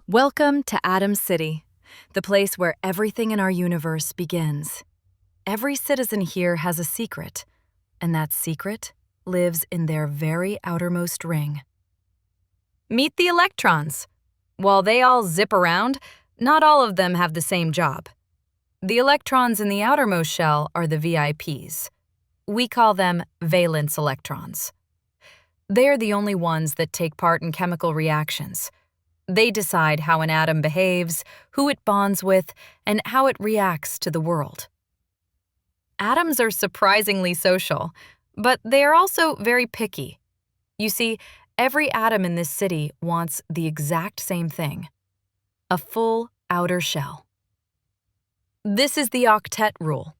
Welcome to Atom City, the place where everything in our universe begins. Every citizen here has a secret, and that secret lives in their very outermost ring. Meet the electrons. While they all zip around, not all of them have the same job. The electrons in the outermost shell are the VIPs. We call them valence electrons. They're the only ones that take part in chemical reactions. They decide how an atom behaves, who it bonds with, and how it reacts to the world. Atoms are surprisingly social, but they are also very picky. You see, every atom in this city wants the exact same thing: a full outer shell. This is the octet rule.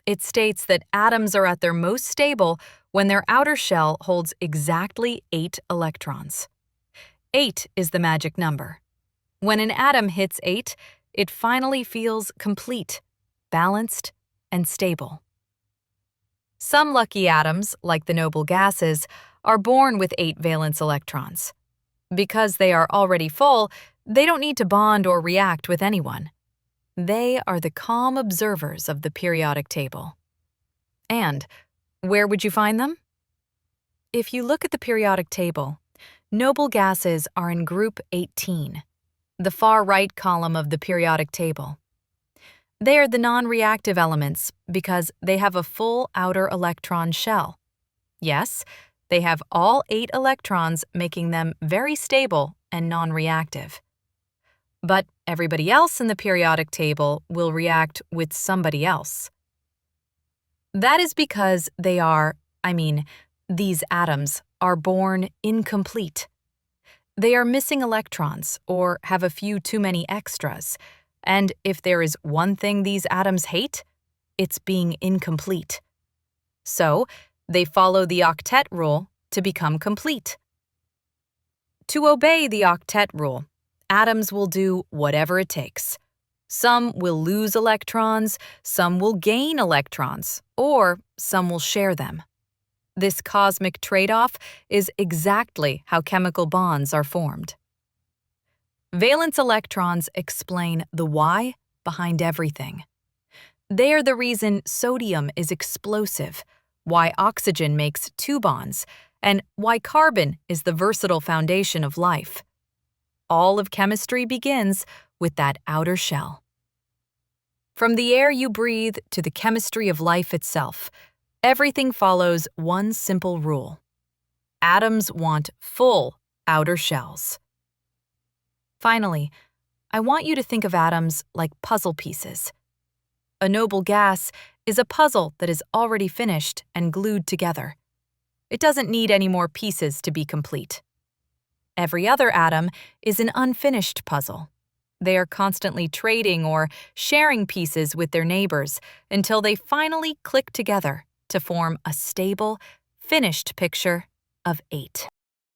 It states that atoms are at their most stable when their outer shell holds exactly 8 electrons. 8 is the magic number. When an atom hits 8, it finally feels complete, balanced, and stable. Some lucky atoms, like the noble gases, are born with 8 valence electrons. Because they are already full, they don't need to bond or react with anyone. They are the calm observers of the periodic table. And where would you find them? If you look at the periodic table, noble gases are in group 18, the far right column of the periodic table. They are the non-reactive elements because they have a full outer electron shell. Yes, they have all 8 electrons, making them very stable and non-reactive. But everybody else in the periodic table will react with somebody else. That is because these atoms are born incomplete. They are missing electrons or have a few too many extras, and if there is one thing these atoms hate, it's being incomplete. So, they follow the octet rule to become complete. To obey the octet rule, atoms will do whatever it takes. Some will lose electrons, some will gain electrons, or some will share them. This cosmic trade-off is exactly how chemical bonds are formed. Valence electrons explain the why behind everything. They are the reason sodium is explosive, why oxygen makes 2 bonds, and why carbon is the versatile foundation of life. All of chemistry begins with that outer shell. From the air you breathe to the chemistry of life itself, everything follows one simple rule. Atoms want full outer shells. Finally, I want you to think of atoms like puzzle pieces. A noble gas is a puzzle that is already finished and glued together. It doesn't need any more pieces to be complete. Every other atom is an unfinished puzzle. They are constantly trading or sharing pieces with their neighbors until they finally click together to form a stable, finished picture of 8.